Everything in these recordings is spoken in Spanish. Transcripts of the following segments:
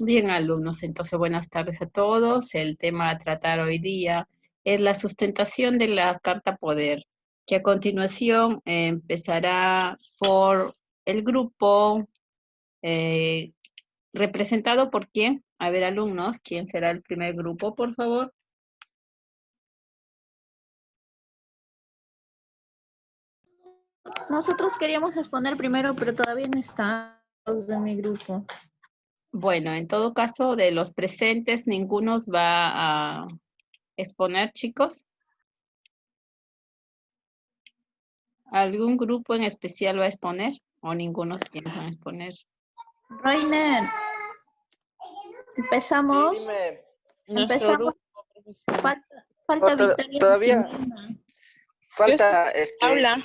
Bien, alumnos, entonces buenas tardes a todos. El tema a tratar hoy día es la sustentación de la Carta Poder, que a continuación empezará por el grupo eh, representado por quién. A ver, alumnos, ¿quién será el primer grupo, por favor? Nosotros queríamos exponer primero, pero todavía no están los de mi grupo. Bueno, en todo caso, de los presentes, ninguno va a exponer, chicos. ¿Algún grupo en especial va a exponer o ninguno piensan exponer? Reiner, empezamos. Sí, dime. Empezamos. Grupo, profesora. Falta Victoria. Todavía falta, Habla.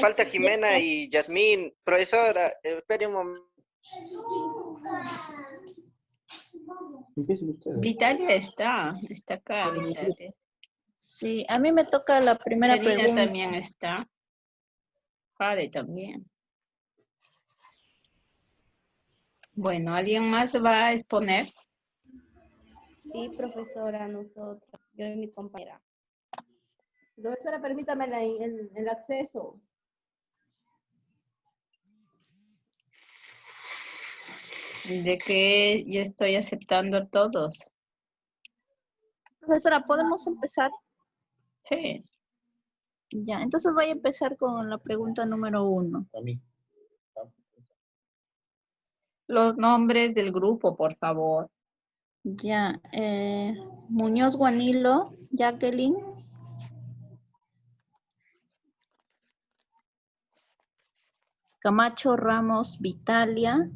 falta Jimena y Yasmín. Profesora, espere un momento. Vitalia está acá, Vitalia. Sí, a mí me toca la primera Karina pregunta. también está. Jade también. Bueno, ¿alguien más va a exponer? Sí, profesora, nosotros, yo y mi compañera. Profesora, permítame el acceso. De que yo estoy aceptando a todos. Profesora, ¿podemos empezar? Sí. Ya, entonces voy a empezar con la pregunta número 1. Los nombres del grupo, por favor. Ya, Muñoz Guanilo, Jacqueline. Camacho Ramos, Vitalia.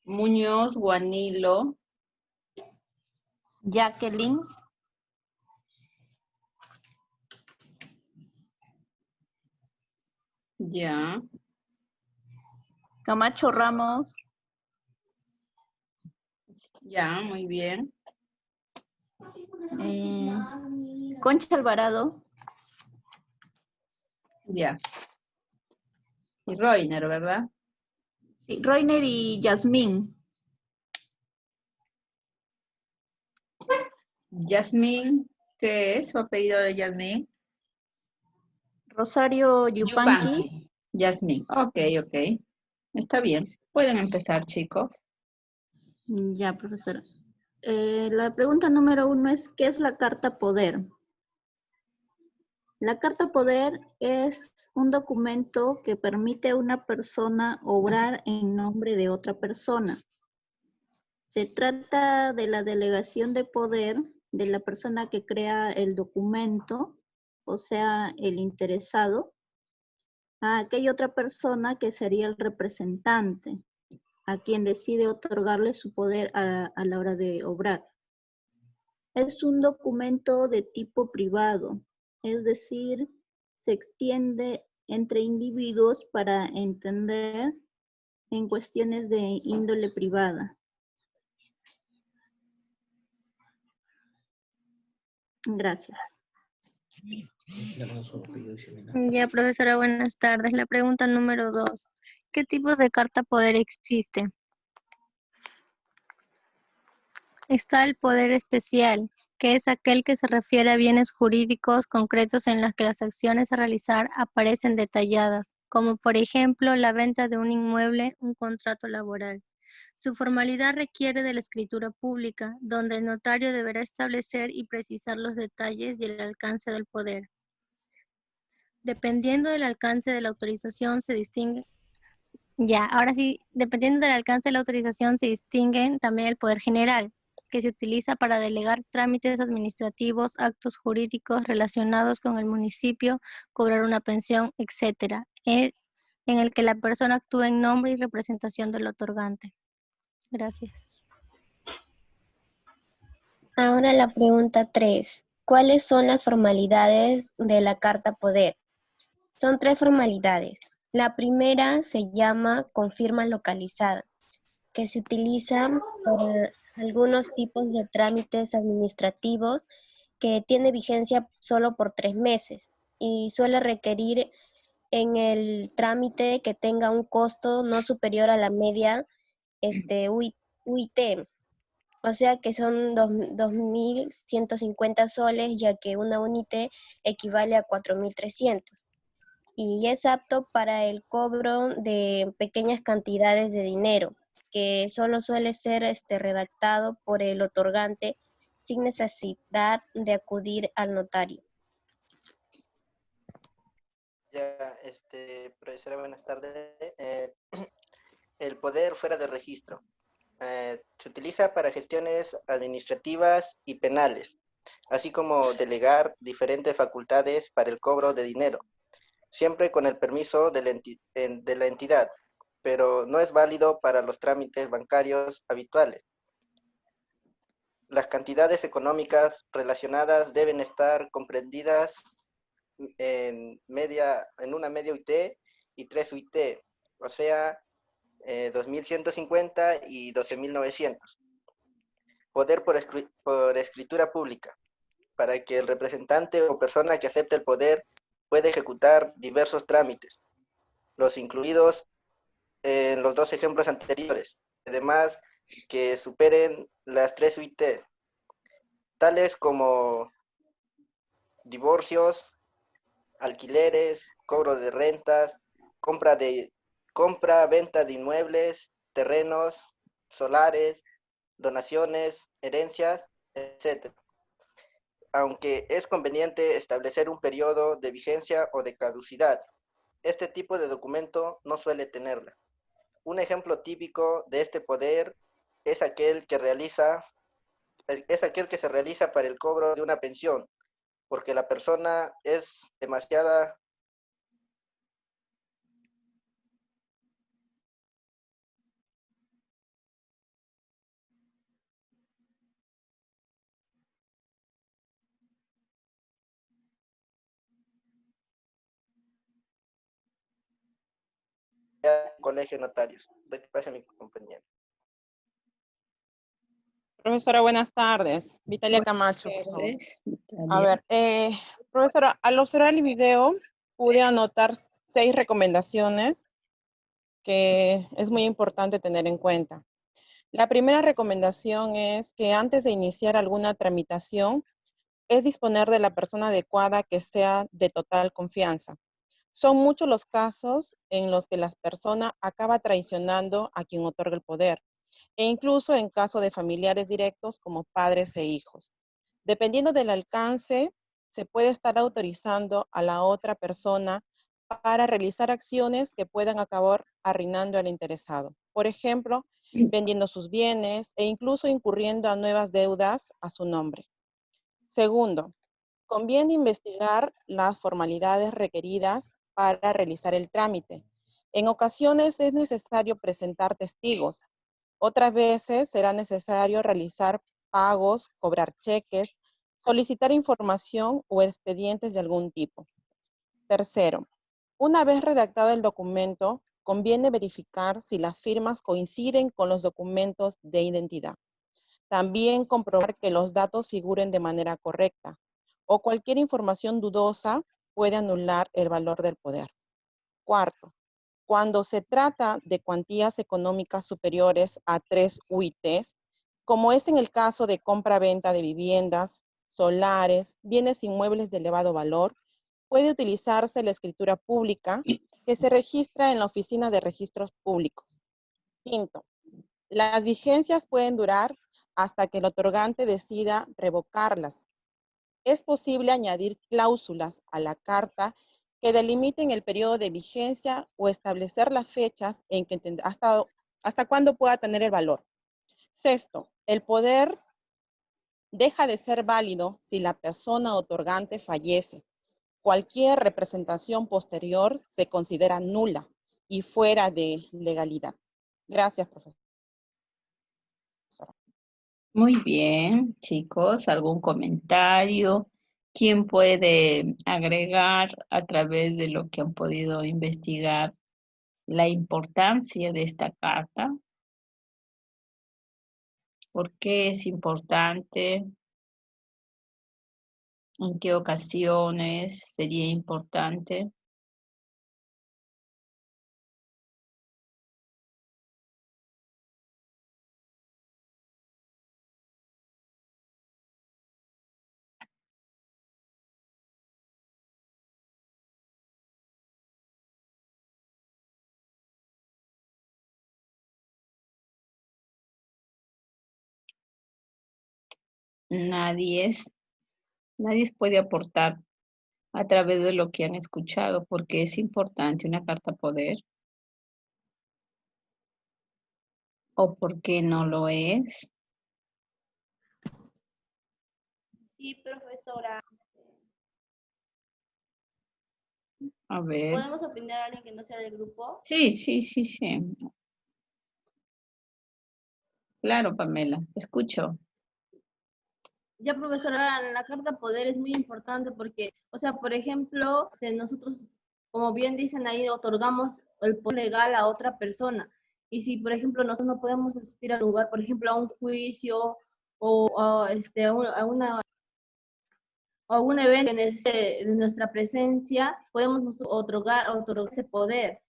Muñoz, Guanilo. Jacqueline. Ya. Camacho Ramos. Ya, muy bien. Concha Alvarado. Ya. Y Reiner, ¿verdad? Sí, Reiner y Yasmín. Yasmín, ¿qué es su apellido de Yasmín? Rosario Yupanqui. Yasmín. Ok. Está bien. Pueden empezar, chicos. Ya, profesora. La pregunta número 1 es, ¿qué es la Carta Poder? La Carta Poder es un documento que permite a una persona obrar en nombre de otra persona. Se trata de la delegación de poder de la persona que crea el documento, o sea, el interesado, a aquella otra persona que sería el representante, a quien decide otorgarle su poder a la hora de obrar. Es un documento de tipo privado, es decir, se extiende entre individuos para entender en cuestiones de índole privada. Gracias. Ya, profesora, buenas tardes. La pregunta número 2. ¿Qué tipos de carta poder existe? Está el poder especial, que es aquel que se refiere a bienes jurídicos concretos en los que las acciones a realizar aparecen detalladas, como por ejemplo la venta de un inmueble, un contrato laboral. Su formalidad requiere de la escritura pública, donde el notario deberá establecer y precisar los detalles y el alcance del poder. Dependiendo del alcance de la autorización se distingue. Ya, ahora sí, dependiendo del alcance de la autorización se distinguen también el poder general, que se utiliza para delegar trámites administrativos, actos jurídicos relacionados con el municipio, cobrar una pensión, etcétera, en el que la persona actúa en nombre y representación del otorgante. Gracias. Ahora la pregunta 3. ¿Cuáles son las formalidades de la Carta Poder? Son 3 formalidades. La primera se llama confirma localizada, que se utiliza para algunos tipos de trámites administrativos que tiene vigencia solo por 3 meses y suele requerir en el trámite que tenga un costo no superior a la media UIT. O sea que son 2.150 soles, ya que una UNIT equivale a 4.300. Y es apto para el cobro de pequeñas cantidades de dinero, que solo suele ser redactado por el otorgante sin necesidad de acudir al notario. Ya, profesora, buenas tardes. El poder fuera de registro. Se utiliza para gestiones administrativas y penales, así como delegar diferentes facultades para el cobro de dinero, siempre con el permiso de la entidad, pero no es válido para los trámites bancarios habituales. Las cantidades económicas relacionadas deben estar comprendidas en una media UIT y 3 UIT, o sea, 2.150 y 12.900. Poder por escritura pública, para que el representante o persona que acepte el poder pueda ejecutar diversos trámites, los incluidos en los dos ejemplos anteriores, además que superen las 3 UIT, tales como divorcios, alquileres, cobro de rentas, venta de inmuebles, terrenos, solares, donaciones, herencias, etc. Aunque es conveniente establecer un periodo de vigencia o de caducidad, este tipo de documento no suele tenerla. Un ejemplo típico de este poder es aquel que se realiza para el cobro de una pensión, porque la persona es demasiada colegio de notarios. Doy paso a mi compañero. Profesora, buenas tardes. Vitalia Buenas Camacho, por favor. tardes, A Italia. ver, profesora, al observar el video pude anotar 6 recomendaciones que es muy importante tener en cuenta. La primera recomendación es que antes de iniciar alguna tramitación, es disponer de la persona adecuada que sea de total confianza. Son muchos los casos en los que la persona acaba traicionando a quien otorga el poder, e incluso en caso de familiares directos como padres e hijos. Dependiendo del alcance, se puede estar autorizando a la otra persona para realizar acciones que puedan acabar arruinando al interesado. Por ejemplo, vendiendo sus bienes e incluso incurriendo a nuevas deudas a su nombre. Segundo, conviene investigar las formalidades requeridas para realizar el trámite. En ocasiones es necesario presentar testigos. Otras veces será necesario realizar pagos, cobrar cheques, solicitar información o expedientes de algún tipo. Tercero, una vez redactado el documento, conviene verificar si las firmas coinciden con los documentos de identidad. También comprobar que los datos figuren de manera correcta, o cualquier información dudosa puede anular el valor del poder. Cuarto, cuando se trata de cuantías económicas superiores a 3 UITs, como es en el caso de compra-venta de viviendas, solares, bienes inmuebles de elevado valor, puede utilizarse la escritura pública que se registra en la Oficina de Registros Públicos. Quinto, las vigencias pueden durar hasta que el otorgante decida revocarlas. Es posible añadir cláusulas a la carta que delimiten el periodo de vigencia o establecer las fechas en que hasta cuándo pueda tener el valor. Sexto, el poder deja de ser válido si la persona otorgante fallece. Cualquier representación posterior se considera nula y fuera de legalidad. Gracias, profesor. Muy bien, chicos, ¿algún comentario? ¿Quién puede agregar a través de lo que han podido investigar la importancia de esta carta? ¿Por qué es importante? ¿En qué ocasiones sería importante? Nadie puede aportar a través de lo que han escuchado, porque es importante una carta poder, o por qué no lo es. Sí, profesora. A ver. ¿Podemos opinar a alguien que no sea del grupo? Sí. Claro, Pamela, te escucho. Ya, profesora, la carta poder es muy importante porque, o sea, por ejemplo, nosotros, como bien dicen ahí, otorgamos el poder legal a otra persona. Y si, por ejemplo, nosotros no podemos asistir al lugar, por ejemplo, a un juicio a un evento de nuestra presencia, podemos nosotros otorgar ese poder.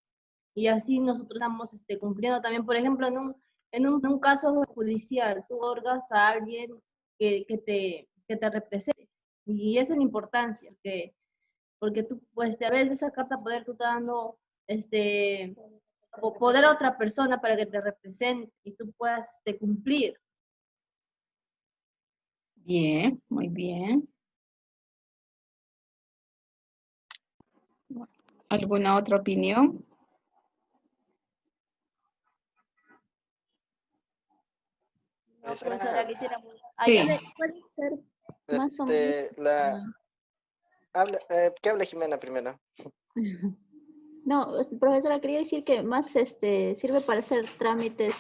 Y así nosotros estamos cumpliendo también, por ejemplo, en un caso judicial, tú otorgas a alguien que te represente. Y esa es la importancia, porque tú, pues, a veces esa carta poder tú estás dando poder a otra persona para que te represente y tú puedas cumplir. Bien, muy bien. ¿Alguna otra opinión? No, Profesora, profesora, quisiéramos. Sí. Puede ser más o menos. ¿Qué habla Jimena primero? No, profesora, quería decir que más sirve para hacer trámites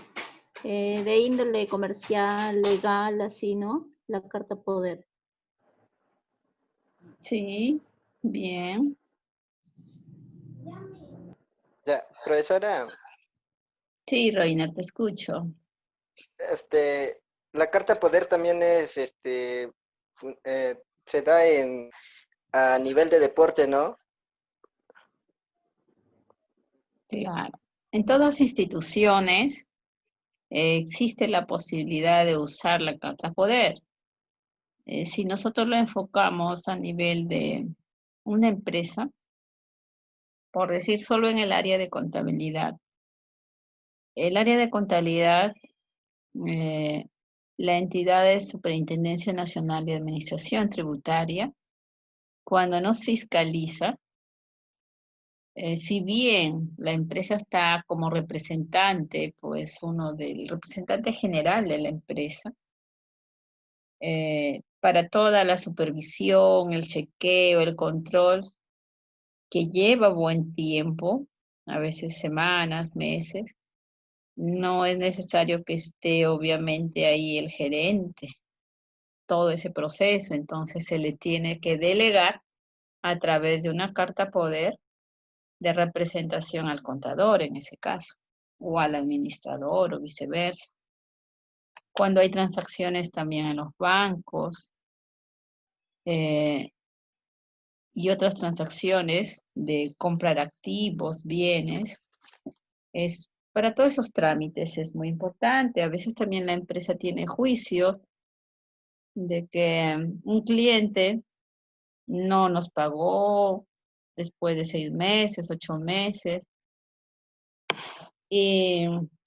de índole comercial, legal, así, ¿no? La carta poder. Sí, bien. Ya, profesora, Sí, Reiner, te escucho. la carta poder también se da a nivel de deporte, ¿no? Claro. En todas las instituciones existe la posibilidad de usar la carta poder. Si nosotros lo enfocamos a nivel de una empresa, por decir solo en el área de contabilidad. El área de contabilidad, la entidad de Superintendencia Nacional de Administración Tributaria, cuando nos fiscaliza, si bien la empresa está como representante, pues uno del representante general de la empresa, para toda la supervisión, el chequeo, el control, que lleva buen tiempo, a veces semanas, meses, no es necesario que esté obviamente ahí el gerente, todo ese proceso, entonces se le tiene que delegar a través de una carta poder de representación al contador en ese caso, o al administrador o viceversa. Cuando hay transacciones también en los bancos y otras transacciones de comprar activos, bienes, para todos esos trámites es muy importante. A veces también la empresa tiene juicios de que un cliente no nos pagó después de 6 meses, 8 meses, y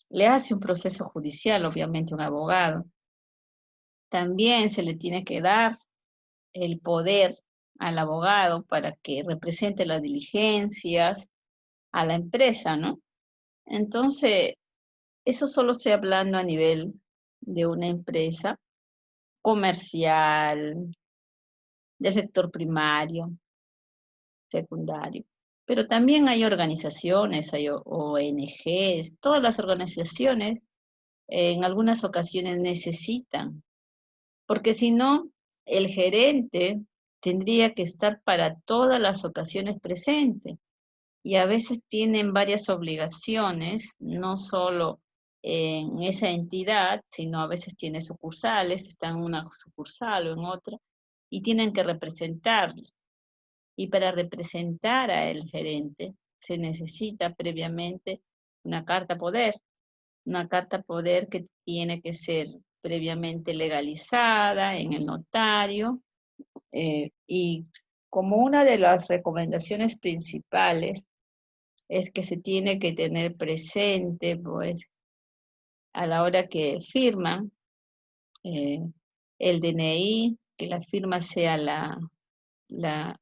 le hace un proceso judicial, obviamente un abogado. También se le tiene que dar el poder al abogado para que represente las diligencias a la empresa, ¿no? Entonces, eso solo estoy hablando a nivel de una empresa comercial, del sector primario, secundario. Pero también hay organizaciones, hay ONGs, todas las organizaciones en algunas ocasiones necesitan, porque si no, el gerente tendría que estar para todas las ocasiones presente y a veces tienen varias obligaciones, no solo en esa entidad, sino a veces tiene sucursales, están en una sucursal o en otra, y tienen que representar. Y para representar a el gerente se necesita previamente una carta poder que tiene que ser previamente legalizada en el notario, y como una de las recomendaciones principales es que se tiene que tener presente, pues, a la hora que firman, el DNI, que la firma sea la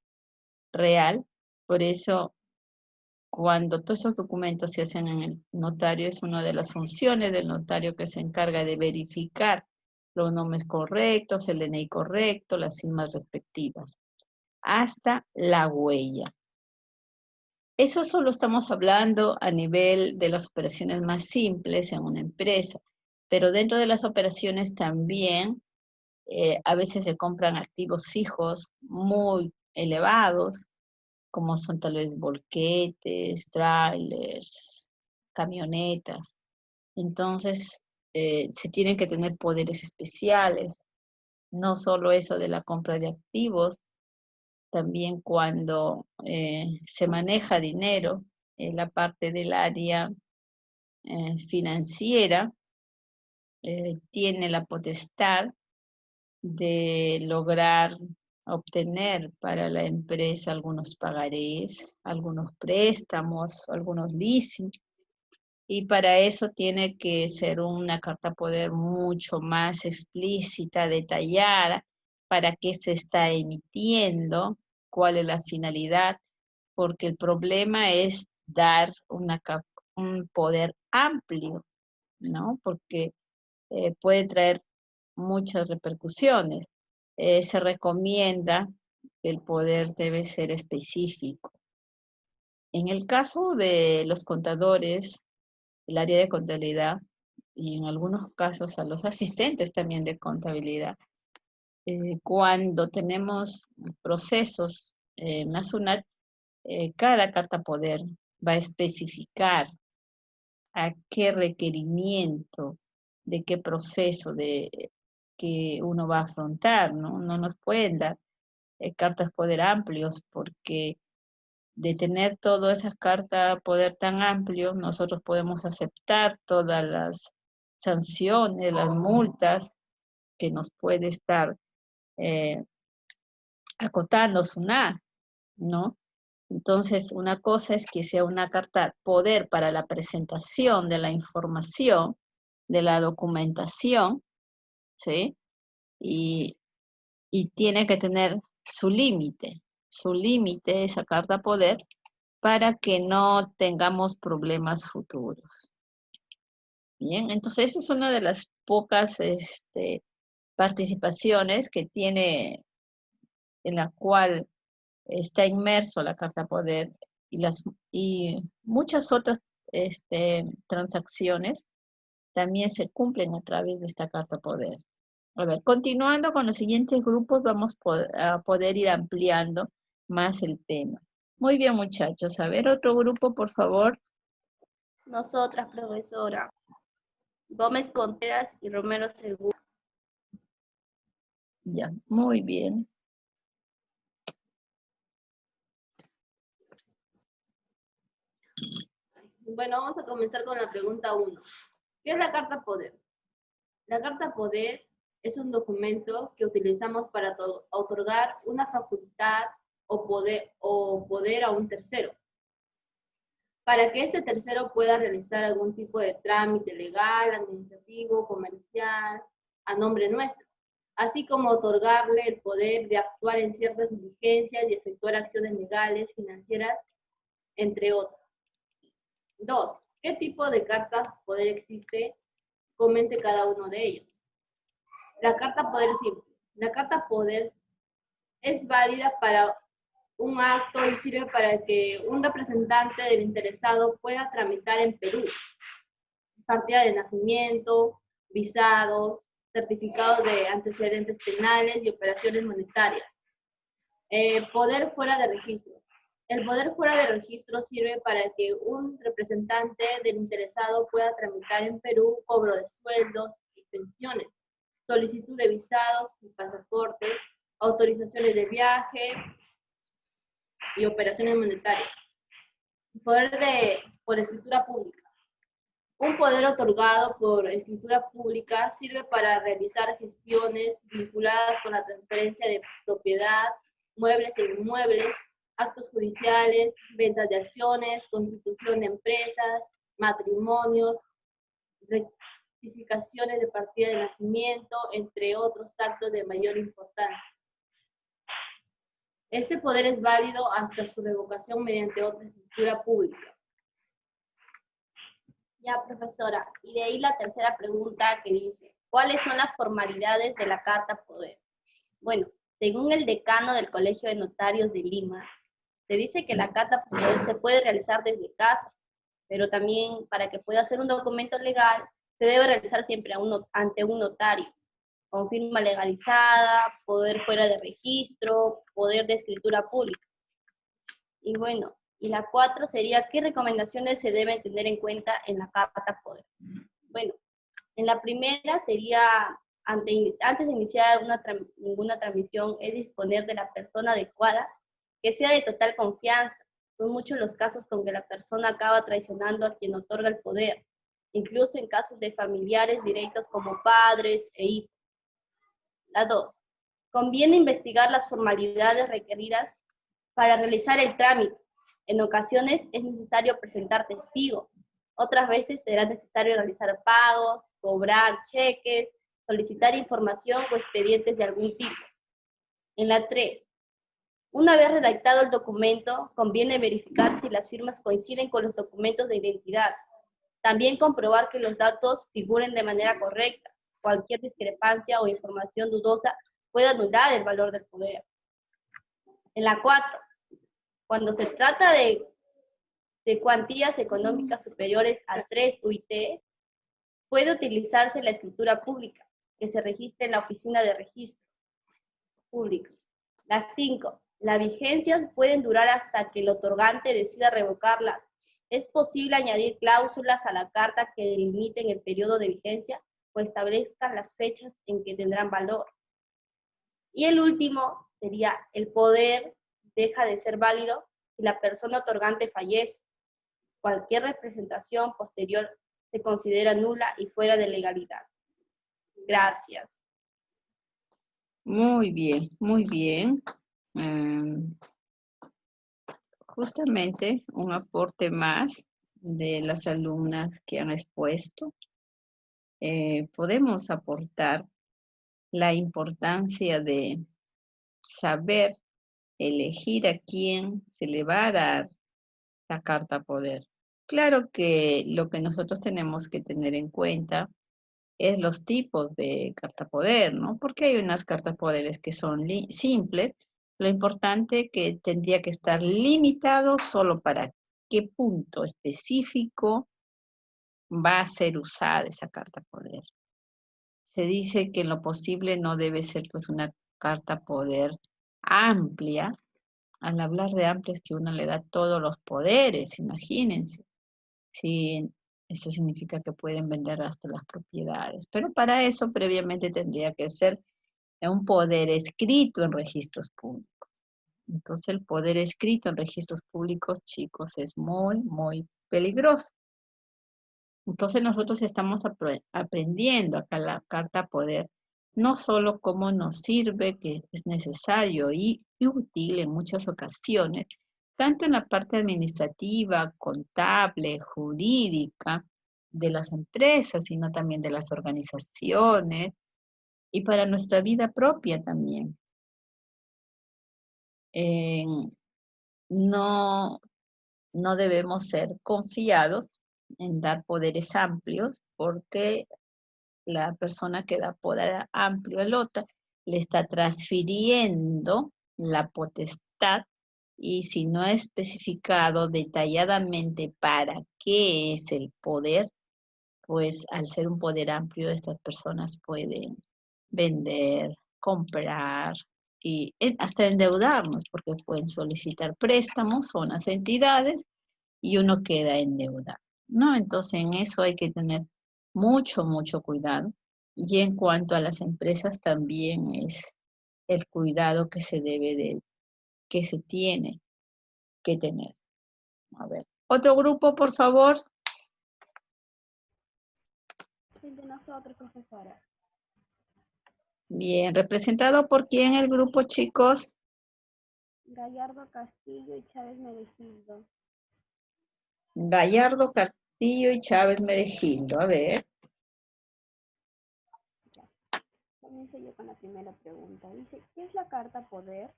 real. Por eso, cuando todos esos documentos se hacen en el notario, es una de las funciones del notario que se encarga de verificar los nombres correctos, el DNI correcto, las firmas respectivas, hasta la huella. Eso solo estamos hablando a nivel de las operaciones más simples en una empresa, pero dentro de las operaciones también a veces se compran activos fijos muy elevados, como son tal vez volquetes, trailers, camionetas. Entonces, se tienen que tener poderes especiales, no solo eso de la compra de activos, también cuando se maneja dinero en la parte del área financiera, tiene la potestad de lograr obtener para la empresa algunos pagarés, algunos préstamos, algunos leasing, y para eso tiene que ser una carta poder mucho más explícita, detallada, para qué se está emitiendo, cuál es la finalidad, porque el problema es dar un poder amplio, ¿no? Porque puede traer muchas repercusiones. Se recomienda que el poder debe ser específico. En el caso de los contadores, el área de contabilidad, y en algunos casos a los asistentes también de contabilidad, cuando tenemos procesos nacional, cada carta poder va a especificar a qué requerimiento, de qué proceso que uno va a afrontar, ¿no? No nos pueden dar cartas poder amplios, porque de tener todas esas cartas poder tan amplios, nosotros podemos aceptar todas las sanciones, las multas que nos puede estar acotando SUNAT, ¿no? Entonces, una cosa es que sea una carta poder para la presentación de la información, de la documentación, ¿sí? Y tiene que tener su límite esa carta poder, para que no tengamos problemas futuros. Bien, entonces esa es una de las pocas participaciones que tiene, en la cual está inmerso la carta poder, y muchas otras transacciones también se cumplen a través de esta carta poder. A ver, continuando con los siguientes grupos, vamos a poder ir ampliando más el tema. Muy bien, muchachos. A ver, otro grupo, por favor. Nosotras, profesora. Gómez Contreras y Romero Segura. Ya, muy bien. Bueno, vamos a comenzar con la pregunta 1. ¿Qué es la carta poder? La carta poder es un documento que utilizamos para otorgar una facultad o poder a un tercero, para que este tercero pueda realizar algún tipo de trámite legal, administrativo, comercial, a nombre nuestro, así como otorgarle el poder de actuar en ciertas diligencias y efectuar acciones legales, financieras, entre otras. 2. ¿Qué tipo de carta poder existe? Comente cada uno de ellos. La carta poder simple. La carta poder es válida para un acto y sirve para que un representante del interesado pueda tramitar en Perú partida de nacimiento, visados, certificados de antecedentes penales y operaciones monetarias. Poder fuera de registro. El poder fuera de registro sirve para que un representante del interesado pueda tramitar en Perú cobro de sueldos y pensiones, solicitud de visados y pasaportes, autorizaciones de viaje y operaciones monetarias. Poder por escritura pública. Un poder otorgado por escritura pública sirve para realizar gestiones vinculadas con la transferencia de propiedad, muebles e inmuebles, actos judiciales, ventas de acciones, constitución de empresas, matrimonios, justificaciones de partida de nacimiento, entre otros actos de mayor importancia. Este poder es válido hasta su revocación mediante otra escritura pública. Ya, profesora. Y de ahí la tercera pregunta que dice, ¿cuáles son las formalidades de la Carta Poder? Bueno, según el decano del Colegio de Notarios de Lima, se dice que la Carta Poder se puede realizar desde casa, pero también para que pueda ser un documento legal, se debe realizar siempre ante un notario, con firma legalizada, poder fuera de registro, poder de escritura pública. Y bueno, y la 4 sería, ¿qué recomendaciones se deben tener en cuenta en la Carta Poder? Bueno, en la primera sería, antes de iniciar ninguna transmisión, es disponer de la persona adecuada, que sea de total confianza. Son muchos los casos con que la persona acaba traicionando a quien otorga el poder, incluso en casos de familiares directos como padres e hijos. La 2. Conviene investigar las formalidades requeridas para realizar el trámite. En ocasiones es necesario presentar testigos. Otras veces será necesario realizar pagos, cobrar cheques, solicitar información o expedientes de algún tipo. En la 3. Una vez redactado el documento, conviene verificar si las firmas coinciden con los documentos de identidad. También comprobar que los datos figuren de manera correcta. Cualquier discrepancia o información dudosa puede anular el valor del poder. En la 4. Cuando se trata de cuantías económicas superiores a 3 UIT, puede utilizarse la escritura pública, que se registre en la oficina de registro público. Las 5. Las vigencias pueden durar hasta que el otorgante decida revocarlas. Es posible añadir cláusulas a la carta que delimiten el periodo de vigencia o establezcan las fechas en que tendrán valor. Y el último sería, el poder deja de ser válido si la persona otorgante fallece. Cualquier representación posterior se considera nula y fuera de legalidad. Gracias. Muy bien, muy bien. Justamente un aporte más de las alumnas que han expuesto. Podemos aportar la importancia de saber elegir a quién se le va a dar la carta poder. Claro que lo que nosotros tenemos que tener en cuenta es los tipos de carta poder, ¿no? Porque hay unas cartas poderes que son simples. Lo importante que tendría que estar limitado solo para qué punto específico va a ser usada esa carta poder. Se dice que en lo posible no debe ser pues una carta poder amplia. Al hablar de amplia es que uno le da todos los poderes, imagínense. Sí, eso significa que pueden vender hasta las propiedades. Pero para eso previamente tendría que ser un poder escrito en registros públicos. Entonces el poder escrito en registros públicos, chicos, es muy, muy peligroso. Entonces nosotros estamos aprendiendo acá la carta poder, no solo cómo nos sirve, que es necesario y útil en muchas ocasiones, tanto en la parte administrativa, contable, jurídica, de las empresas, sino también de las organizaciones y para nuestra vida propia también. No debemos ser confiados en dar poderes amplios porque la persona que da poder amplio al otro le está transfiriendo la potestad y si no es especificado detalladamente para qué es el poder, pues al ser un poder amplio estas personas pueden vender, comprar y hasta endeudarnos porque pueden solicitar préstamos a unas entidades y uno queda endeudado, ¿no? Entonces en eso hay que tener mucho, mucho cuidado. Y en cuanto a las empresas también es el cuidado que se que se tiene que tener. A ver, otro grupo, por favor. El de nosotros, profesora. Bien, ¿representado por quién el grupo, chicos? Gallardo Castillo y Chávez Meregildo. Gallardo, Castillo y Chávez Meregildo. A ver. Comienzo yo con la primera pregunta. Dice, ¿qué es la carta poder?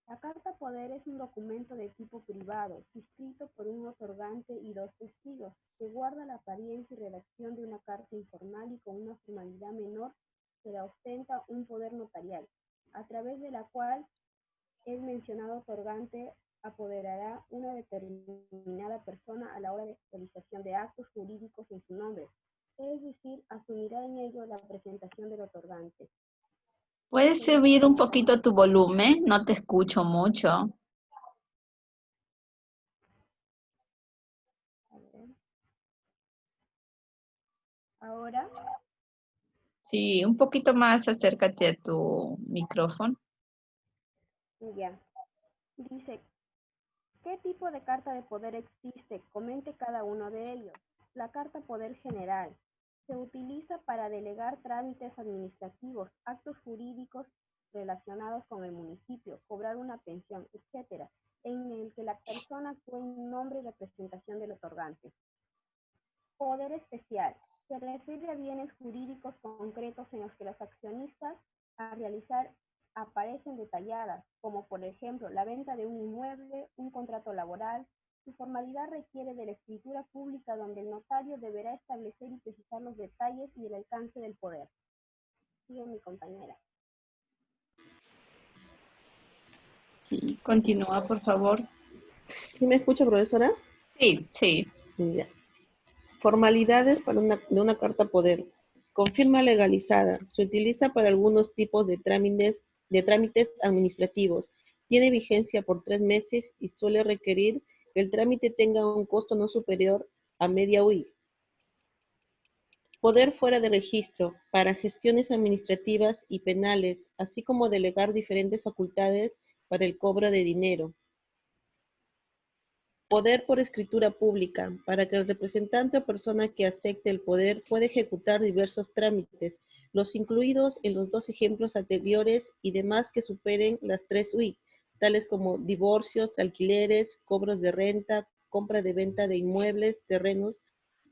La carta poder es un documento de tipo privado, suscrito por un otorgante y dos testigos, que guarda la apariencia y redacción de una carta informal y con una formalidad menor que la ostenta un poder notarial, a través de la cual el mencionado otorgante apoderará una determinada persona a la hora de realización de actos jurídicos en su nombre, es decir, asumirá en ello la presentación del otorgante. ¿Puedes subir un poquito tu volumen? No te escucho mucho. A ver. Ahora, Sí, un poquito más acércate a tu micrófono. ya. Dice, ¿qué tipo de carta de poder existe? Comente cada uno de ellos. La carta poder general se utiliza para delegar trámites administrativos, actos jurídicos relacionados con el municipio, cobrar una pensión, etcétera, en el que la persona actúa en nombre y representación del otorgante. Poder especial se refiere a bienes jurídicos concretos en los que los accionistas a realizar aparecen detalladas, como por ejemplo la venta de un inmueble, un contrato laboral. Su formalidad requiere de la escritura pública donde el notario deberá establecer y precisar los detalles y el alcance del poder. Sigue mi compañera. Sí, continúa, por favor. ¿Sí me escucha, profesora? Sí, sí. Ya. Formalidades de una carta poder. Confirma legalizada. Se utiliza para algunos tipos de trámites administrativos. Tiene vigencia por 3 meses y suele requerir que el trámite tenga un costo no superior a media UI. Poder fuera de registro para gestiones administrativas y penales, así como delegar diferentes facultades para el cobro de dinero. Poder por escritura pública, para que el representante o persona que acepte el poder pueda ejecutar diversos trámites, los incluidos en los 2 ejemplos anteriores y demás que superen las 3 UI, tales como divorcios, alquileres, cobros de renta, compra de venta de inmuebles, terrenos,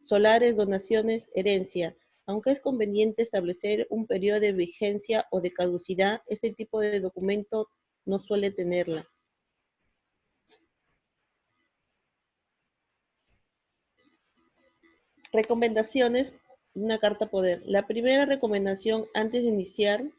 solares, donaciones, herencia. Aunque es conveniente establecer un periodo de vigencia o de caducidad, este tipo de documento no suele tenerla. Recomendaciones, una carta poder. La primera recomendación antes de iniciar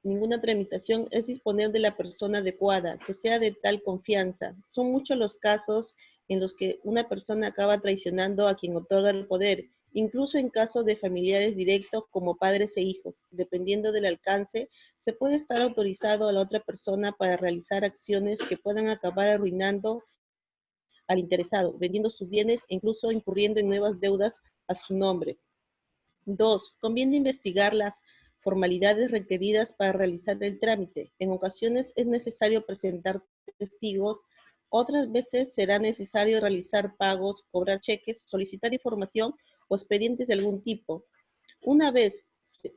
ninguna tramitación es disponer de la persona adecuada, que sea de tal confianza. Son muchos los casos en los que una persona acaba traicionando a quien otorga el poder, incluso en casos de familiares directos como padres e hijos. Dependiendo del alcance, se puede estar autorizado a la otra persona para realizar acciones que puedan acabar arruinando al interesado, vendiendo sus bienes e incluso incurriendo en nuevas deudas a su nombre. 2. Conviene investigar las formalidades requeridas para realizar el trámite. En ocasiones es necesario presentar testigos, otras veces será necesario realizar pagos, cobrar cheques, solicitar información o expedientes de algún tipo. Una vez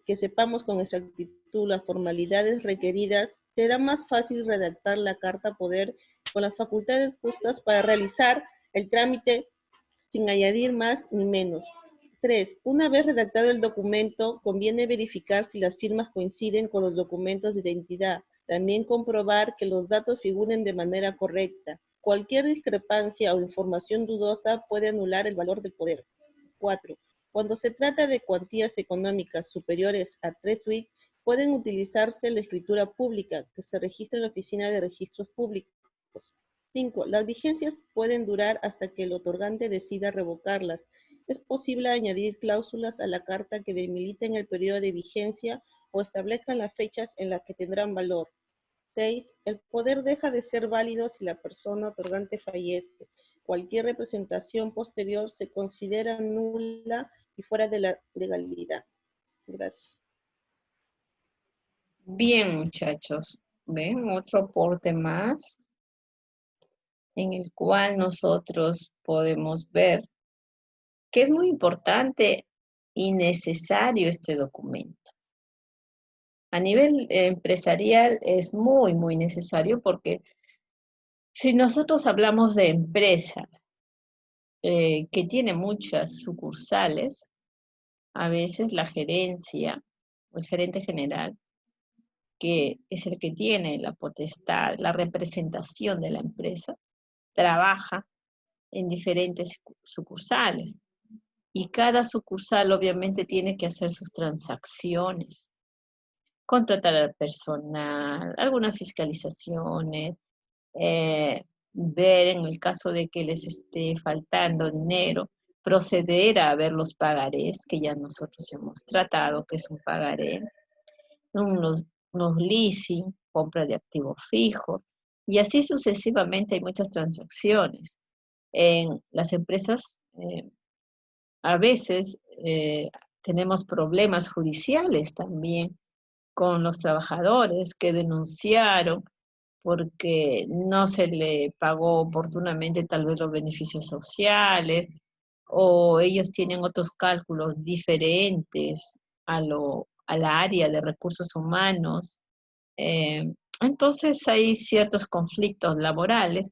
que sepamos con exactitud las formalidades requeridas, será más fácil redactar la carta poder con las facultades justas para realizar el trámite sin añadir más ni menos. 3. Una vez redactado el documento, conviene verificar si las firmas coinciden con los documentos de identidad. También comprobar que los datos figuren de manera correcta. Cualquier discrepancia o información dudosa puede anular el valor del poder. 4. Cuando se trata de cuantías económicas superiores a 3 UI, pueden utilizarse la escritura pública, que se registra en la Oficina de Registros Públicos. 5. Las vigencias pueden durar hasta que el otorgante decida revocarlas. Es posible añadir cláusulas a la carta que delimiten el periodo de vigencia o establezcan las fechas en las que tendrán valor. 6. El poder deja de ser válido si la persona otorgante fallece. Cualquier representación posterior se considera nula y fuera de la legalidad. Gracias. Bien, muchachos. ¿Ven? Otro aporte más en el cual nosotros podemos ver que es muy importante y necesario este documento. A nivel empresarial es muy, muy necesario porque si nosotros hablamos de empresa que tiene muchas sucursales, a veces la gerencia o el gerente general que es el que tiene la potestad, la representación de la empresa, trabaja en diferentes sucursales. Y cada sucursal obviamente tiene que hacer sus transacciones, contratar al personal, algunas fiscalizaciones, ver en el caso de que les esté faltando dinero, proceder a ver los pagarés que ya nosotros hemos tratado, que es un pagaré, unos leasing, compra de activos fijos, y así sucesivamente hay muchas transacciones. En las empresas a veces tenemos problemas judiciales también con los trabajadores que denunciaron porque no se le pagó oportunamente tal vez los beneficios sociales, o ellos tienen otros cálculos diferentes a la área de recursos humanos. Entonces hay ciertos conflictos laborales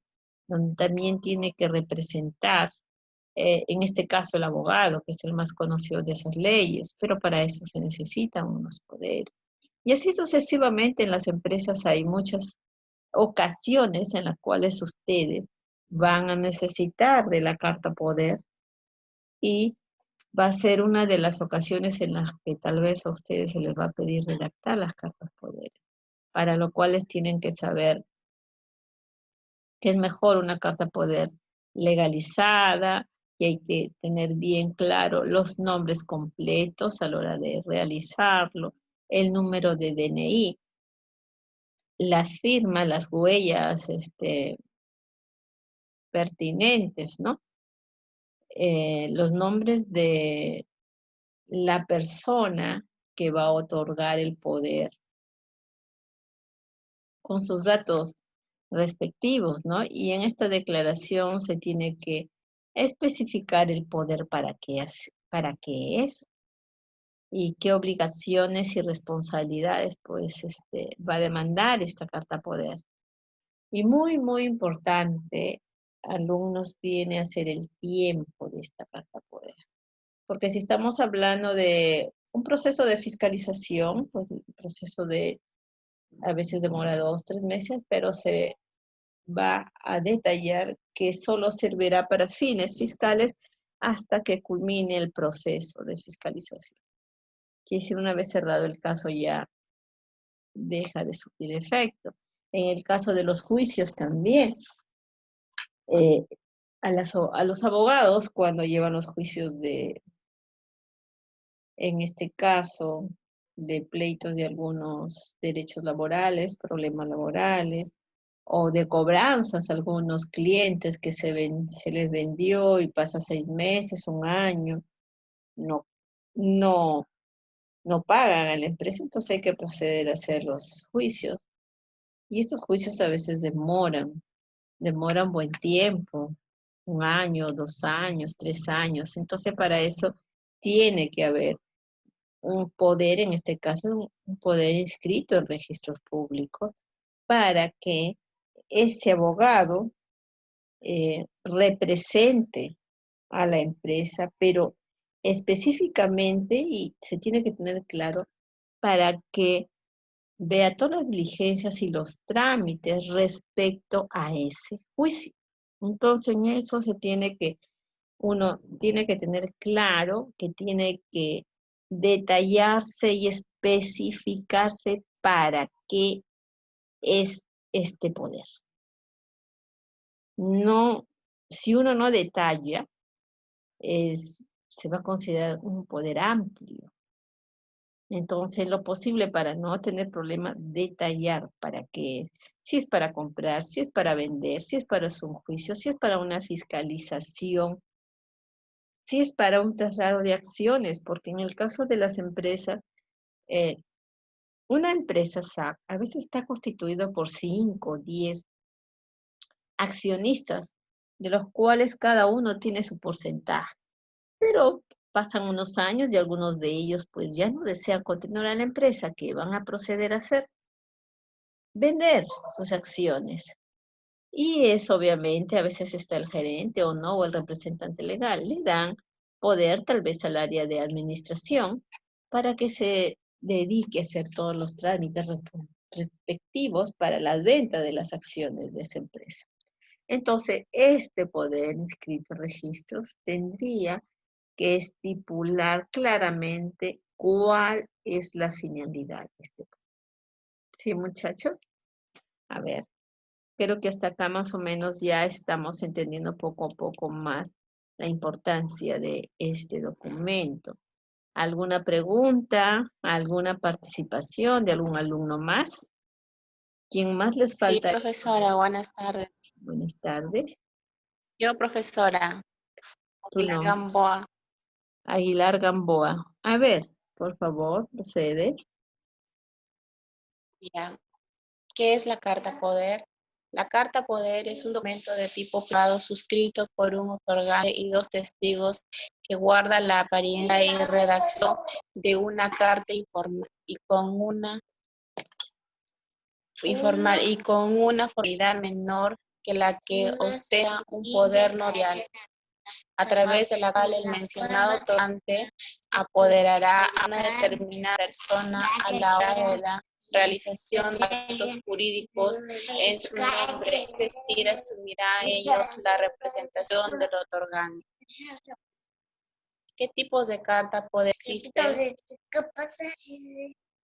donde también tiene que representar, en este caso el abogado, que es el más conocido de esas leyes, pero para eso se necesitan unos poderes. Y así sucesivamente en las empresas hay muchas ocasiones en las cuales ustedes van a necesitar de la carta poder, y va a ser una de las ocasiones en las que tal vez a ustedes se les va a pedir redactar las cartas poder, para lo cual tienen que saber que es mejor una carta poder legalizada, y hay que tener bien claro los nombres completos a la hora de realizarlo, el número de DNI, las firmas, las huellas pertinentes, ¿no? Los nombres de la persona que va a otorgar el poder con sus datos respectivos, ¿no? Y en esta declaración se tiene que especificar el poder para qué es y qué obligaciones y responsabilidades pues va a demandar esta carta poder. Y muy, muy importante, alumnos, viene a ser el tiempo de esta carta poder. Porque si estamos hablando de un proceso de fiscalización, pues el proceso a veces demora 2, 3 meses, pero se va a detallar que solo servirá para fines fiscales hasta que culmine el proceso de fiscalización. Quiere decir, una vez cerrado el caso ya deja de surtir efecto. En el caso de los juicios también, a los abogados cuando llevan los juicios en este caso, de pleitos de algunos derechos laborales, problemas laborales, o de cobranzas a algunos clientes que se les vendió y pasa 6 meses, 1 año, no pagan a la empresa, entonces hay que proceder a hacer los juicios. Y estos juicios a veces demoran buen tiempo, 1 año, 2 años, 3 años. Entonces para eso tiene que haber un poder, en este caso un poder inscrito en registros públicos, para que ese abogado represente a la empresa, pero específicamente, y se tiene que tener claro, para que vea todas las diligencias y los trámites respecto a ese juicio. Entonces, en eso uno tiene que tener claro que tiene que detallarse y especificarse para qué es este poder. No, si uno no detalla, se va a considerar un poder amplio. Entonces, en lo posible, para no tener problemas, detallar para qué es. Si es para comprar, si es para vender, si es para un juicio, si es para una fiscalización, si es para un traslado de acciones, porque en el caso de las empresas, una empresa SAC a veces está constituida por 5, 10 accionistas, de los cuales cada uno tiene su porcentaje. Pero pasan unos años y algunos de ellos pues ya no desean continuar en la empresa, que van a proceder a hacer, vender sus acciones. Y es obviamente, a veces está el gerente o no, o el representante legal, le dan poder tal vez al área de administración para que se dedique a hacer todos los trámites respectivos para la venta de las acciones de esa empresa. Entonces, este poder inscrito en registros tendría que estipular claramente cuál es la finalidad de este poder. ¿Sí, muchachos? A ver, creo que hasta acá más o menos ya estamos entendiendo poco a poco más la importancia de este documento. ¿Alguna pregunta? ¿Alguna participación de algún alumno más? ¿Quién más les Sí, falta? profesora, buenas tardes. Buenas tardes. Yo, profesora, Tu Pilar nombre. Gamboa. Aguilar Gamboa. A ver, por favor, procede. Mira, ¿qué es la carta poder? La carta poder es un documento de tipo privado suscrito por un otorgante y dos testigos que guarda la apariencia y redacción de una carta informal y con una formalidad menor que la que ostenta un poder notarial, a través de la cual el mencionado otorgante apoderará a una determinada persona a la hora de la realización de actos jurídicos en su nombre, es decir, asumirá a ellos la representación del otorgante. ¿Qué tipos de carta poder existen?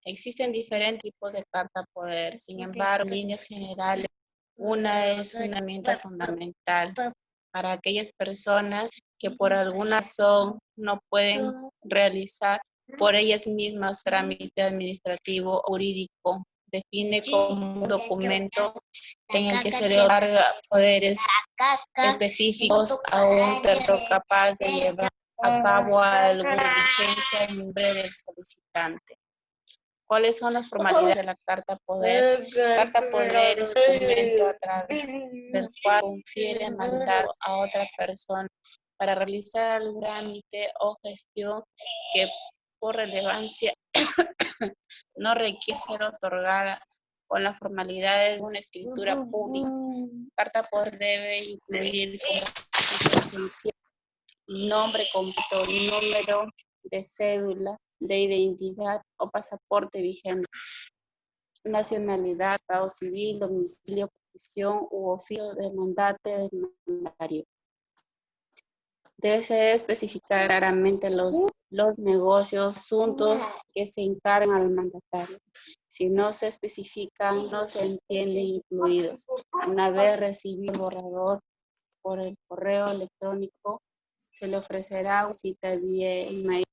Existen diferentes tipos de carta poder, sin embargo, en líneas generales, una es una herramienta fundamental para aquellas personas que por alguna razón no pueden realizar por ellas mismas trámite administrativo o jurídico. Define como un documento en el que se le otorga poderes específicos a un tercero capaz de llevar a cabo alguna diligencia en nombre del solicitante. ¿Cuáles son las formalidades de la carta poder? La carta poder es un documento a través del cual confiere mandato a otra persona para realizar algún trámite o gestión que por relevancia no requiere ser otorgada con las formalidades de una escritura pública. La carta poder debe incluir como esencial nombre completo, número de cédula, de identidad o pasaporte vigente, nacionalidad, estado civil, domicilio, profesión u oficio del mandante del mandatario. Debe ser especificar claramente los negocios, asuntos que se encargan al mandatario. Si no se especifican, no se entienden incluidos. Una vez recibido el borrador por el correo electrónico, se le ofrecerá una cita vía email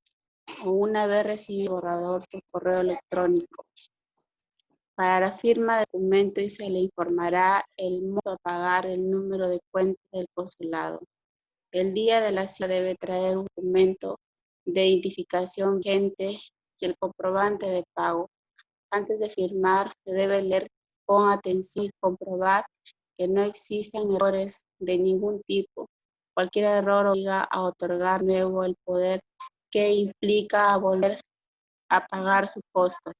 o una vez recibido el borrador por correo electrónico para la firma del documento y se le informará el monto a pagar, el número de cuenta del consulado. El día de la cita debe traer un documento de identificación vigente y el comprobante de pago. Antes de firmar, se debe leer con atención y comprobar que no existan errores de ningún tipo. Cualquier error obliga a otorgar nuevo el poder que implica volver a pagar su costo.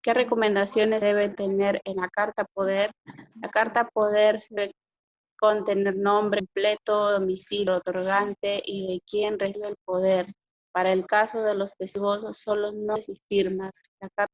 ¿Qué recomendaciones debe tener en la carta poder? La carta poder debe contener nombre completo, domicilio, otorgante y de quien recibe el poder. Para el caso de los testigos, solo nombres y firmas. La carta